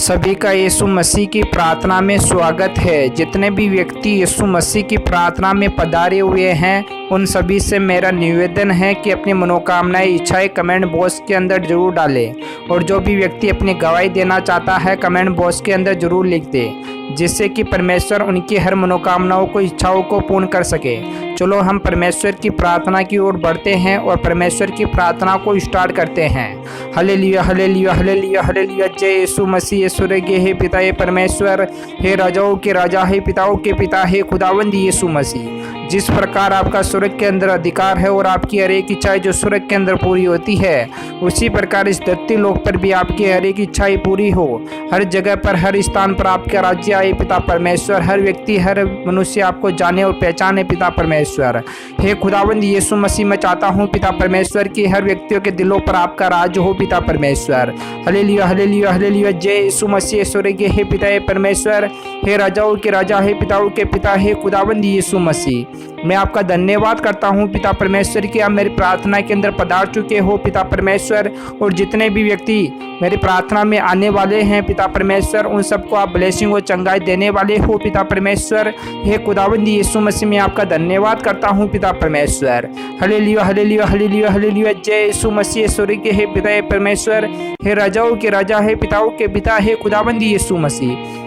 सभी का यीशु मसीह की प्रार्थना में स्वागत है। जितने भी व्यक्ति यीशु मसीह की प्रार्थना में पधारे हुए हैं उन सभी से मेरा निवेदन है कि अपनी मनोकामनाएं इच्छाएं कमेंट बॉक्स के अंदर जरूर डालें और जो भी व्यक्ति अपनी गवाही देना चाहता है कमेंट बॉक्स के अंदर जरूर लिख दे, जिससे कि परमेश्वर उनकी हर मनोकामनाओं को इच्छाओं को पूर्ण कर सके। चलो हम परमेश्वर की प्रार्थना की ओर बढ़ते हैं और परमेश्वर की प्रार्थना को स्टार्ट करते हैं। Hallelujah hallelujah hallelujah hallelujah. जय यीशु मसीह। स्वर्गीय हे पिता हे परमेश्वर, हे राजाओं के राजा, हे पिताओं के पिता, हे खुदावंद यीशु मसीह, जिस प्रकार आपका स्वर्ग के अंदर अधिकार है और आपकी हर एक इच्छाएं जो स्वर्ग के अंदर पूरी होती है, उसी प्रकार इस धरती लोक पर भी आपकी हर एक इच्छाएं पूरी हो। हर जगह पर हर स्थान पर आपका राज्य आए पिता परमेश्वर। हर व्यक्ति हर मनुष्य आपको जाने और पहचाने पिता परमेश्वर। हे खुदावंद यीशु मसीह, मैं चाहता हूँ पिता परमेश्वर की हर व्यक्तियों के दिलों पर आपका राज हो पिता परमेश्वर। Hallelujah hallelujah hallelujah. जय यीशु मसीह। स्वर्गीय हे पिता हे परमेश्वर, हे राजाओं के राजा, हे पिताओं के पिता, हे खुदावंद यीशु मसीह, मैं आपका धन्यवाद करता हूँ पिता परमेश्वर कि आप मेरी प्रार्थना के अंदर पधार चुके हो पिता परमेश्वर। और जितने भी व्यक्ति मेरी प्रार्थना में आने वाले हैं पिता परमेश्वर, उन सबको आप ब्लेसिंग और चंगाई देने वाले हो पिता परमेश्वर। हे खुदावंद यीशु मसीह, मैं आपका धन्यवाद करता हूँ पिता परमेश्वर। Hallelujah hallelujah hallelujah hallelujah. जय यीशु मसीह। स्वर्गीय हे पिता हे परमेश्वर, हे राजाओं के राजा, हे पिताओं के पिता, हे खुदावंद यीशु मसीह,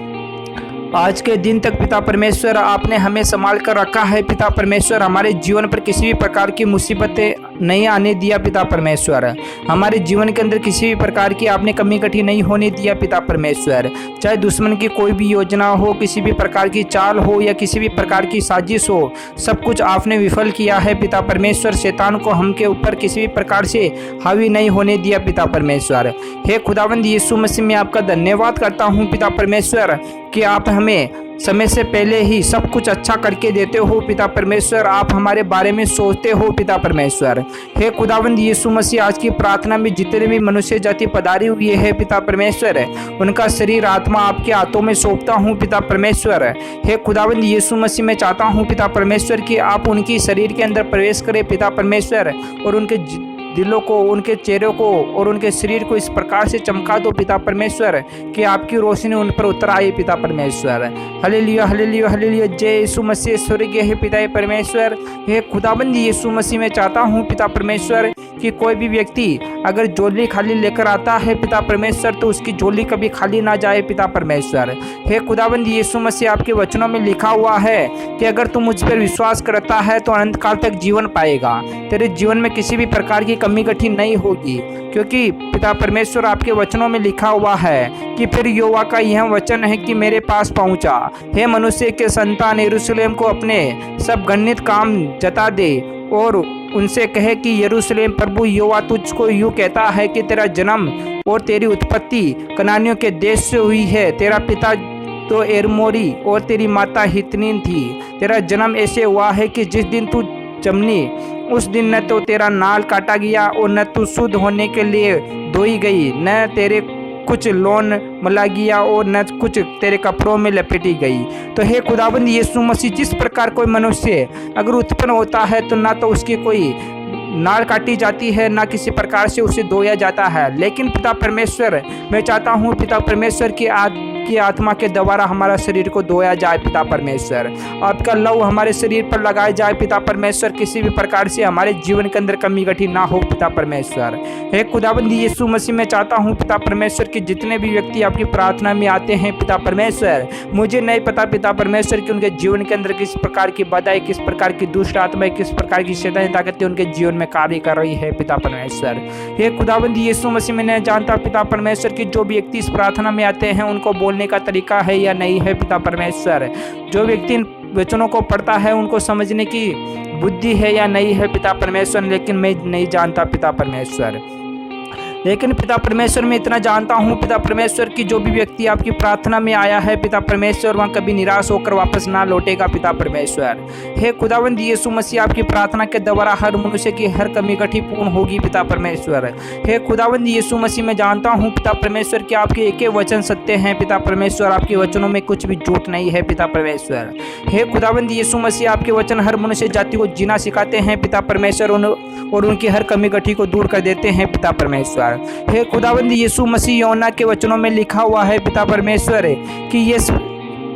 आज के दिन तक पिता परमेश्वर आपने हमें संभाल कर रखा है पिता परमेश्वर। हमारे जीवन पर किसी भी प्रकार की मुसीबतें नहीं आने दिया पिता परमेश्वर। हमारे जीवन के अंदर किसी भी प्रकार की आपने कमी कठी नहीं होने दिया पिता परमेश्वर। चाहे दुश्मन की कोई भी योजना हो, किसी भी प्रकार की चाल हो या किसी भी प्रकार की साजिश हो, सब कुछ आपने विफल किया है पिता परमेश्वर। शैतान को हम के ऊपर किसी भी प्रकार से हावी नहीं होने दिया पिता परमेश्वर। हे खुदावंद यीशु मसीह, मैं आपका धन्यवाद करता हूँ पिता परमेश्वर कि आप हमें समय से पहले ही सब कुछ अच्छा करके देते हो पिता परमेश्वर। आप हमारे बारे में सोचते हो पिता परमेश्वर। हे खुदावंद यीशु मसीह, आज की प्रार्थना में जितने भी मनुष्य जाति पधारी हुई है पिता परमेश्वर, उनका शरीर आत्मा आपके हाथों में सौंपता हूँ पिता परमेश्वर। हे खुदावंद यीशु मसीह, मैं चाहता हूँ पिता परमेश्वर कि आप उनकी शरीर के अंदर प्रवेश करें पिता परमेश्वर और उनके दिलों को, उनके चेहरों को और उनके शरीर को इस प्रकार से चमका दो पिता परमेश्वर कि आपकी रोशनी उन पर उतर आए पिता परमेश्वर। Hallelujah hallelujah hallelujah. जय यीशु मसीह। स्वर्गीय हे पिता हे परमेश्वर, हे खुदाबंद यीशु मसीह, मैं चाहता हूँ पिता परमेश्वर कि कोई भी व्यक्ति अगर झोली खाली लेकर आता है पिता परमेश्वर तो उसकी झोली कभी खाली ना जाए पिता परमेश्वर। हे खुदाबंद यीशु मसीह, आपके वचनों में लिखा हुआ है कि अगर तू मुझ पर विश्वास करता है तो अनंत काल तक जीवन पाएगा। तेरे जीवन में किसी भी प्रकार की कमी कठी नहीं होगी, क्योंकि पिता परमेश्वर आपके वचनों में लिखा हुआ है कि फिर यहोवा का यह वचन है कि मेरे पास पहुंचा। हे मनुष्य के संतान, यरूशलेम को अपने सब घृणित काम जता दे और उनसे कहे कि यरूशलेम प्रभु यहोवा तुझको यूँ कहता है कि तेरा जन्म और तेरी उत्पत्ति कनानियों के देश से हुई है। तेरा पिता तो एरमोरी और तेरी माता हितनीन थी। तेरा जन्म ऐसे हुआ है कि जिस दिन तू जमनी उस दिन न तो तेरा नाल काटा गया और न तू शुद्ध होने के लिए धोई गई, न तेरे कुछ लोन मला गया और न कुछ तेरे कपड़ों में लपेटी गई। तो हे खुदाबंद यीशु मसीह, जिस प्रकार कोई मनुष्य अगर उत्पन्न होता है तो ना तो उसकी कोई नाल काटी जाती है, ना किसी प्रकार से उसे धोया जाता है, लेकिन पिता परमेश्वर मैं चाहता हूँ पिता परमेश्वर की आत्मा के द्वारा हमारा शरीर को धोया जाए पिता परमेश्वर। आपका लहू हमारे शरीर पर लगाया जाए पिता परमेश्वर। किसी भी प्रकार से हमारे जीवन के अंदर कमी कठी ना हो पिता परमेश्वर। हे खुदाबंद यीशु मसीह, मैं चाहता हूँ पिता परमेश्वर कि जितने भी व्यक्ति आपकी प्रार्थना में आते हैं पिता परमेश्वर, मुझे नहीं पता पिता परमेश्वर कि उनके जीवन के अंदर किस प्रकार की बाधाएं, किस प्रकार की दुष्ट आत्माएं, किस प्रकार की शैतानी ताकतें उनके जीवन में कार्य कर रही है पिता परमेश्वर। हे खुदाबंद यीशु मसीह, मैं नहीं जानता पिता परमेश्वर कि जो व्यक्ति इस प्रार्थना में आते हैं उनको बोलने का तरीका है या नहीं है पिता परमेश्वर। जो व्यक्ति इन वचनों को पढ़ता है उनको समझने की बुद्धि है या नहीं है पिता परमेश्वर, लेकिन मैं नहीं जानता पिता परमेश्वर। लेकिन पिता परमेश्वर मैं इतना जानता हूँ पिता परमेश्वर कि जो भी व्यक्ति आपकी प्रार्थना में आया है पिता परमेश्वर, वहाँ कभी निराश होकर वापस ना लौटेगा पिता परमेश्वर। हे खुदावंद यीशु मसीह, आपकी प्रार्थना के द्वारा हर मनुष्य की हर कमी कठी पूर्ण होगी पिता परमेश्वर। हे खुदावंद यीशु मसीह, मैं जानता हूँ पिता परमेश्वर कि आपके एक वचन सत्य हैं पिता परमेश्वर। आपके वचनों में कुछ भी झूठ नहीं है पिता परमेश्वर। हे खुदावंद यीशु मसीह, आपके वचन हर मनुष्य जाति को जीना सिखाते हैं पिता परमेश्वर और उनकी हर कमी कठी को दूर कर देते हैं पिता परमेश्वर। परमेश्वर। हे खुदावंद यीशु मसीह, यूहन्ना के वचनों में लिखा हुआ है पिता परमेश्वर कि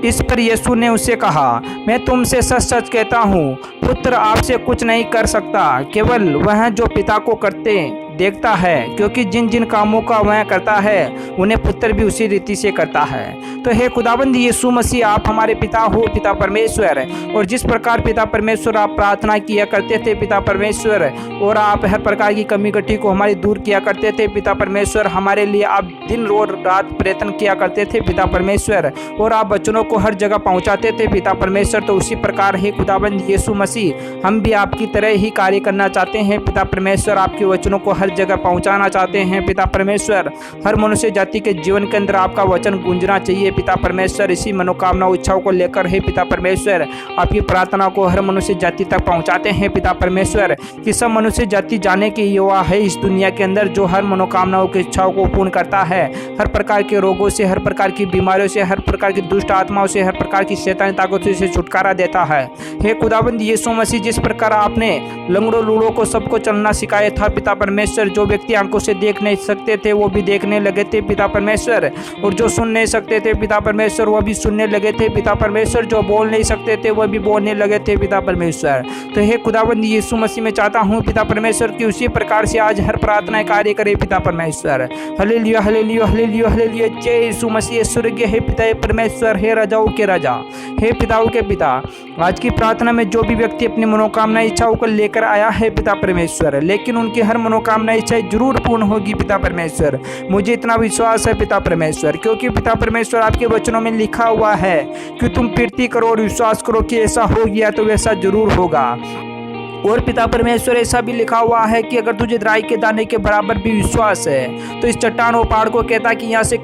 इस पर यीशु ने उससे कहा, मैं तुमसे सच सच कहता हूँ, पुत्र आपसे कुछ नहीं कर सकता, केवल वह जो पिता को करते देखता है, क्योंकि जिन जिन कामों का वह करता है उन्हें पुत्र भी उसी रीति से करता है। तो हे खुदाबंद यीशु मसीह, आप हमारे पिता हो पिता परमेश्वर, और जिस प्रकार पिता परमेश्वर आप प्रार्थना किया करते थे पिता परमेश्वर, और आप हर प्रकार की कमी गटी को हमारी दूर किया करते थे पिता परमेश्वर, हमारे लिए आप दिन रोज रात प्रयत्न किया करते थे पिता परमेश्वर, और आप बच्चों को हर जगह पहुंचाते थे पिता परमेश्वर। तो उसी प्रकार हे खुदाबंद यीशु मसीह, हम भी आपकी तरह ही कार्य करना चाहते हैं पिता परमेश्वर, आपके वचनों को हर जगह पहुंचाना चाहते हैं पिता परमेश्वर। हर मनुष्य जाति के जीवन के अंदर आपका वचन गूंजना चाहिए पिता परमेश्वर। इसी मनोकामना इच्छाओं को लेकर है पिता परमेश्वर, आपकी प्रार्थना को हर मनुष्य जाति तक पहुंचाते हैं पिता परमेश्वर, कि सब मनुष्य जाति जाने की युवा है इस दुनिया के अंदर जो हर मनोकामनाओं की इच्छाओं को पूर्ण करता है, हर प्रकार के रोगों से, हर प्रकार की बीमारियों से, हर प्रकार की दुष्ट आत्माओं से, हर प्रकार की शैतानी ताकतों से छुटकारा देता है। हे खुदाबंद यीशु मसीह, जिस प्रकार आपने लंगड़ों लूड़ों को सबको चलना सिखाया था पिता परमेश्वर, जो व्यक्ति आंखों से देख नहीं सकते थे वो भी देखने लगे थे पिता परमेश्वर, और जो सुन नहीं सकते थे पिता परमेश्वर वो भी सुनने लगे थे पिता परमेश्वर, जो बोल नहीं सकते थे वो भी बोलने लगे थे पिता परमेश्वर। तो हे खुदाबंद यीशु मसीह, मैं चाहता हूँ पिता परमेश्वर कि उसी प्रकार से आज हर प्रार्थना कार्य करे पिता परमेश्वर। हालेलुया हालेलुया हालेलुया हालेलुया, जय यीशु मसीह। स्वर्गीय हे पिता परमेश्वर, हे राजाओं के राजा, हे पिताओं के पिता, आज की प्रार्थना में जो भी व्यक्ति अपनी मनोकामना इच्छाओं को लेकर आया है पिता परमेश्वर, लेकिन उनकी हर मनोकामना इच्छाएं जरूर पूर्ण होगी पिता परमेश्वर, मुझे इतना विश्वास है पिता परमेश्वर, क्योंकि पिता परमेश्वर आपके वचनों में लिखा हुआ है कि तुम प्रीति करो और विश्वास करो कि ऐसा हो गया तो वैसा जरूर होगा। और पिता परमेश्वर ऐसा भी लिखा हुआ है कि अगर तुझे राई के दाने के बराबर भी विश्वास है तो इस चट्टान और पहाड़ को कहता कि यहाँ से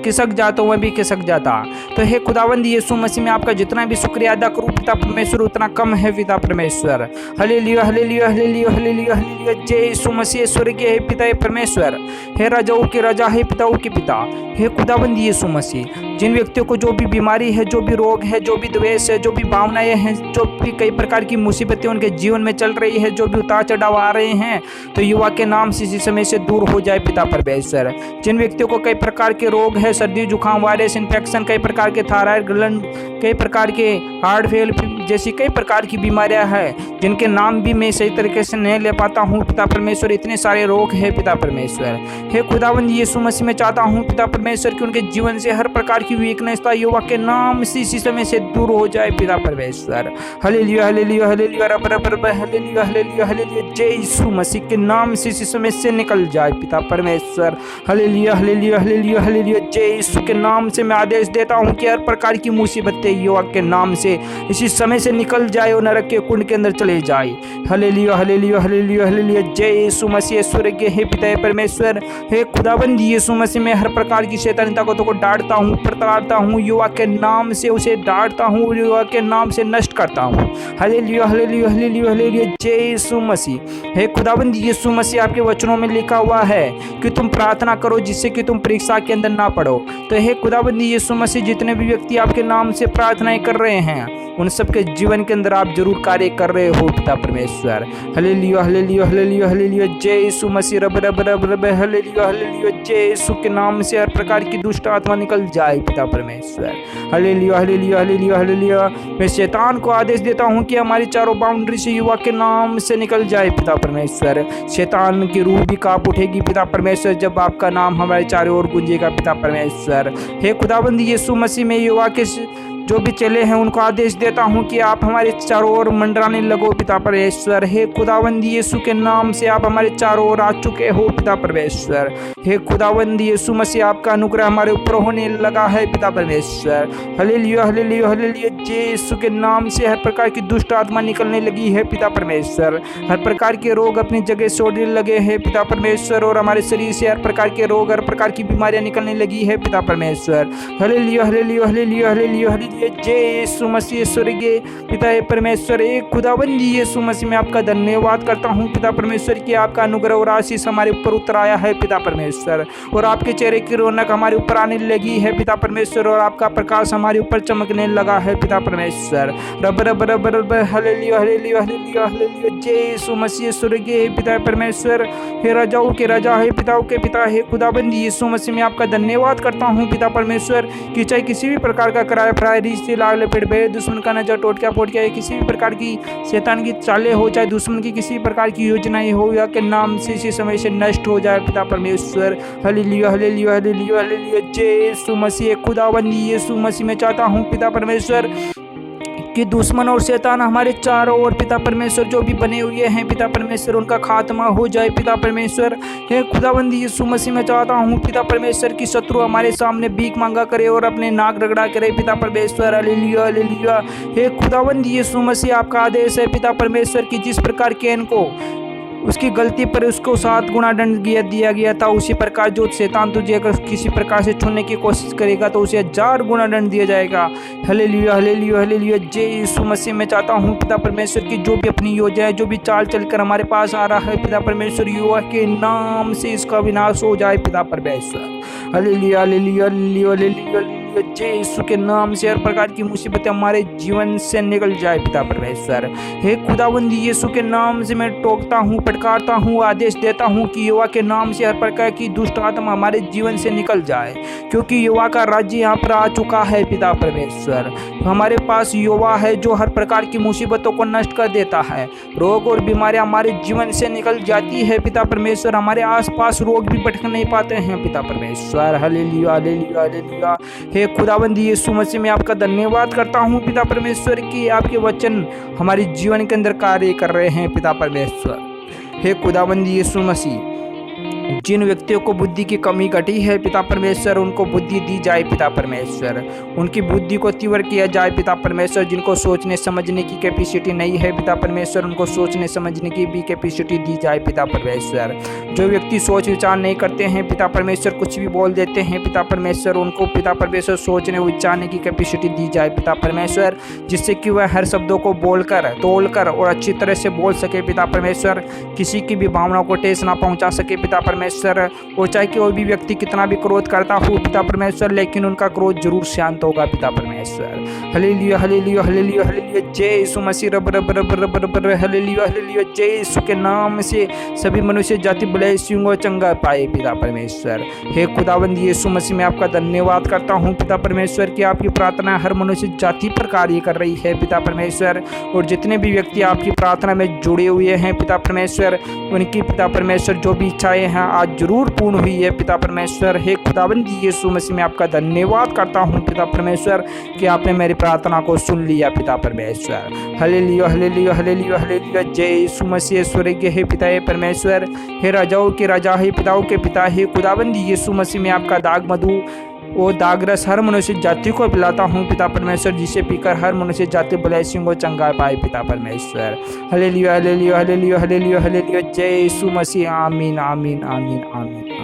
खिसक जा तो वह भी खिसक जाता। तो हे खुदावंद यीशु मसीह, में आपका जितना भी शुक्रिया अदा करूँ पिता परमेश्वर उतना कम है पिता परमेश्वर। Hallelujah hallelujah hallelujah hallelujah hallelujah, जय यीशु मसीह। स्वर्गीय हे पिता परमेश्वर, हे राजाओं के राजा, हे पिताओं के पिता, हे खुदावंद यीशु मसीह, जिन व्यक्तियों को जो भी बीमारी है, जो भी रोग है, जो भी द्वेष है, जो भी भावनाएं हैं, जो भी कई प्रकार की मुसीबतें उनके जीवन में चल रही है, जो भी उतार चढ़ाव आ रहे हैं, तो युवा के नाम से इसी समय से दूर हो जाए पिता परमेश्वर। जिन व्यक्तियों को कई प्रकार के रोग है, सर्दी जुकाम वायरस इन्फेक्शन, कई प्रकार के थायराइड गलन, कई प्रकार के हार्ट फेल जैसी कई प्रकार की बीमारियां हैं, जिनके नाम भी मैं सही तरीके से नहीं ले पाता हूँ पिता परमेश्वर, इतने सारे रोग है पिता परमेश्वर। हे खुदावंद यीशु मसीह, में चाहता हूँ पिता परमेश्वर कि उनके जीवन से हर प्रकार की वीकनेस था युवा के नाम से इसी समय से दूर हो जाए पिता परमेश्वर। हालेलुया हालेलुया हालेलुया रब रब रब हालेलुया हालेलुया हालेलुया, जय यीशु मसीह के नाम से इसी समय से निकल जाए पिता परमेश्वर। हालेलुया हालेलुया हालेलुया हालेलुया, जय यीशु के नाम से मैं आदेश देता हूँ कि हर प्रकार की मुसीबतें युवा के नाम से इसी समय से निकल जाए और नरक के कुंड के अंदर चले जाए। हालेलुया हालेलुया हालेलुया हालेलुया, जय यीशु मसीह। स्वर्गीय हे पिता परमेश्वर, हे खुदाबंद यीशु मसीह, में हर प्रकार की शैतानी ताकतों को डांटता हूँ, प्रताड़ता हूँ, युवा के नाम से उसे डांटता हूँ, युवा के नाम से नष्ट करता हूँ। हालेलुया हालेलुया हालेलुया हालेलुया, जय यीशु मसीह। हे खुदाबंद यीशु मसीह, आपके वचनों में लिखा हुआ है कि तुम प्रार्थना करो जिससे कि तुम परीक्षा के अंदर ना पड़ो। तो हे खुदाबंद यीशु मसीह, जितने भी व्यक्ति आपके नाम से प्रार्थनाएं कर रहे हैं उन सबके जीवन के अंदर आप जरूर कार्य कर रहे हो पिता परमेश्वर। हालेलुया हालेलुया हालेलुया हालेलुया, जय यीशु मसीह। रब रब रब रब हालेलुया हालेलुया, जय यीशु के नाम से हर प्रकार की दुष्ट आत्मा निकल जाए पिता परमेश्वर। हालेलुया हालेलुया हालेलुया हालेलुया, मैं शैतान को आदेश देता हूँ कि हमारी चारों बाउंड्री से युवा के नाम से निकल जाए पिता परमेश्वर। शैतान की रूह भी कांप उठेगी पिता परमेश्वर जब आपका नाम हमारे चारों ओर गूंजेगा पिता परमेश्वर। हे खुदाबंद यीशु मसीह, में युवा के जो भी चले हैं उनको आदेश देता हूं कि आप हमारे चारों ओर मंडराने लगो पिता परमेश्वर। हे खुदावंद यीशु के नाम से आप हमारे चारों ओर आ चुके हो पिता परमेश्वर। हे खुदावंद यीशु मसीह, आपका अनुग्रह हमारे ऊपर होने लगा है पिता परमेश्वर। हालेलुया हालेलुया हालेलुया, जय यीशु के नाम से हर प्रकार की दुष्ट आत्मा निकलने लगी है पिता परमेश्वर। हर प्रकार के रोग अपनी जगह छोड़ने लगे हैं पिता परमेश्वर, और हमारे शरीर से हर प्रकार के रोग, हर प्रकार की बीमारियां निकलने लगी है पिता परमेश्वर। Hallelujah hallelujah hallelujah hallelujah hallelujah, hallelujah. जय यीशु मसीह। स्वर्गीय पिता हे परमेश्वर, एक खुदाबंद यीशु मसीह, मैं आपका धन्यवाद करता हूँ पिता परमेश्वर की आपका अनुग्रह और आशीष हमारे ऊपर उतर आया है पिता परमेश्वर, और आपके चेहरे की रौनक हमारे ऊपर आने लगी है पिता परमेश्वर, और आपका प्रकाश हमारे ऊपर चमकने लगा है पिता परमेश्वर। रब रब रब रब हालेलुया हालेलुया हालेलुया हालेलुया। जय यीशु मसीह। स्वर्गीय पिता परमेश्वर, हे राजाओं के राजा, हे पिताओं के पिता, हे खुदाबंद यीशु मसीह, मैं आपका धन्यवाद करता हूँ पिता परमेश्वर कि चाहे किसी भी प्रकार का कराया फ्रायरी से लाग लपेट बे दुश्मन का नजर टोटका पोटका, किसी भी प्रकार की शैतान की चालें हो, चाहे दुश्मन की किसी प्रकार की योजनाएं हो, या के नाम से इसी समय से नष्ट हो जाए पिता परमेश्वर। Hallelujah hallelujah hallelujah hallelujah. जय यीशु मसीह। खुदाबंद यीशु मसीह, मैं चाहता हूँ पिता परमेश्वर कि दुश्मन और शैतान हमारे चारों ओर पिता परमेश्वर जो भी बने हुए हैं पिता परमेश्वर, उनका खात्मा हो जाए पिता परमेश्वर। हे खुदाबंद यीशु मसीह, मैं चाहता हूँ पिता परमेश्वर की शत्रु हमारे सामने भीख मांगा करे और अपने नाक रगड़ा करे पिता परमेश्वर। Hallelujah hallelujah. हे खुदाबंद यीशु मसीह, आपका आदेश है पिता परमेश्वर की जिस प्रकार कैन को उसकी गलती पर उसको 7 गुना दंड दिया गया था, उसी प्रकार जो शैतान तुझे अगर किसी प्रकार से छूने की कोशिश करेगा तो उसे 1000 गुना दंड दिया जाएगा। Hallelujah hallelujah hallelujah. जय यीशु मसीह, मैं चाहता हूँ पिता परमेश्वर की जो भी अपनी योजना, जो भी चाल चलकर हमारे पास आ रहा है पिता परमेश्वर, युवा के नाम से इसका विनाश हो जाए पिता परमेश्वर। Hallelujah hallelujah hallelujah hallelujah. जय यीशु के नाम से हर प्रकार की मुसीबतें हमारे जीवन से निकल जाए पिता परमेश्वर। हे खुदाबंद यीशु के नाम से मैं टोकता हूँ, फटकारता हूँ, आदेश देता हूँ कि युवा के नाम से हर प्रकार की दुष्ट आत्मा हमारे जीवन से निकल जाए, क्योंकि युवा का राज्य यहाँ पर आ चुका है पिता परमेश्वर। हमारे पास युवा है जो हर प्रकार की मुसीबतों को नष्ट कर देता है, रोग और बीमारियां हमारे जीवन से निकल जाती है पिता परमेश्वर। हमारे आसपास रोग भी भटक नहीं पाते हैं पिता परमेश्वर। Hallelujah hallelujah hallelujah. हे खुदाबंद यीशु मसीह, मैं आपका धन्यवाद करता हूँ पिता परमेश्वर की आपके वचन हमारे जीवन के अंदर कार्य कर रहे हैं पिता परमेश्वर। हे खुदाबंद यीशु मसीह, जिन व्यक्तियों को बुद्धि की कमी घटी है पिता परमेश्वर, उनको बुद्धि दी जाए पिता परमेश्वर, उनकी बुद्धि को तीव्र किया जाए पिता परमेश्वर। जिनको सोचने समझने की कैपेसिटी नहीं है पिता परमेश्वर, उनको सोचने समझने की भी कैपेसिटी दी जाए पिता परमेश्वर। जो व्यक्ति सोच विचार नहीं करते हैं पिता परमेश्वर, कुछ भी बोल देते हैं पिता परमेश्वर, उनको पिता परमेश्वर सोचने विचारने की कैपेसिटी दी जाए पिता परमेश्वर, जिससे कि वह हर शब्दों को बोलकर तोलकर और अच्छी तरह से बोल सके पिता परमेश्वर, किसी की भी भावनाओं को ठेस ना पहुंचा सके पिता परमेश्वर। और चाहे कि कोई भी व्यक्ति कितना भी क्रोध करता हो पिता परमेश्वर, लेकिन उनका क्रोध जरूर शांत होगा पिता परमेश्वर। Hallelujah hallelujah hallelujah hallelujah. जय यीशु मसीह। रब रब रब रब रब रब हालेलुया हालेलुया। जय यीशु के नाम से सभी मनुष्य जाति ब्लेसिंग और चंगा पाए पिता परमेश्वर। हे खुदाबंद यीशु मसीह, मैं आपका धन्यवाद करता हूँ पिता परमेश्वर की आपकी प्रार्थना हर मनुष्य जाति पर कार्य कर रही है पिता परमेश्वर, और जितने भी व्यक्ति आपकी प्रार्थना में जुड़े हुए हैं पिता परमेश्वर, उनकी पिता परमेश्वर जो भी इच्छाएं हैं आज जरूर पूर्ण हुई है पिता परमेश्वर। हे खुदाबंद यीशु मसीह, मैं आपका धन्यवाद करता हूँ पिता परमेश्वर कि आपने मेरी प्रार्थना को सुन लिया पिता परमेश्वर। Hallelujah hallelujah hallelujah hallelujah. जय यीशु मसीह। स्वर्गीय हे पिता हे परमेश्वर, हे राजाओं के राजा, हे पिताओं के पिता, हे खुदाबंद यीशु मसीह, मैं आपका दाग मधु वो दागरस हर मनुष्य जाति को पिलाता हूँ पिता परमेश्वर, जिसे पीकर हर मनुष्य जाति ब्लेसिंग को चंगा पाए पिता परमेश्वर। Hallelujah hallelujah hallelujah hallelujah hallelujah. जय यीशु मसीह। आमीन आमीन आमीन आमीन।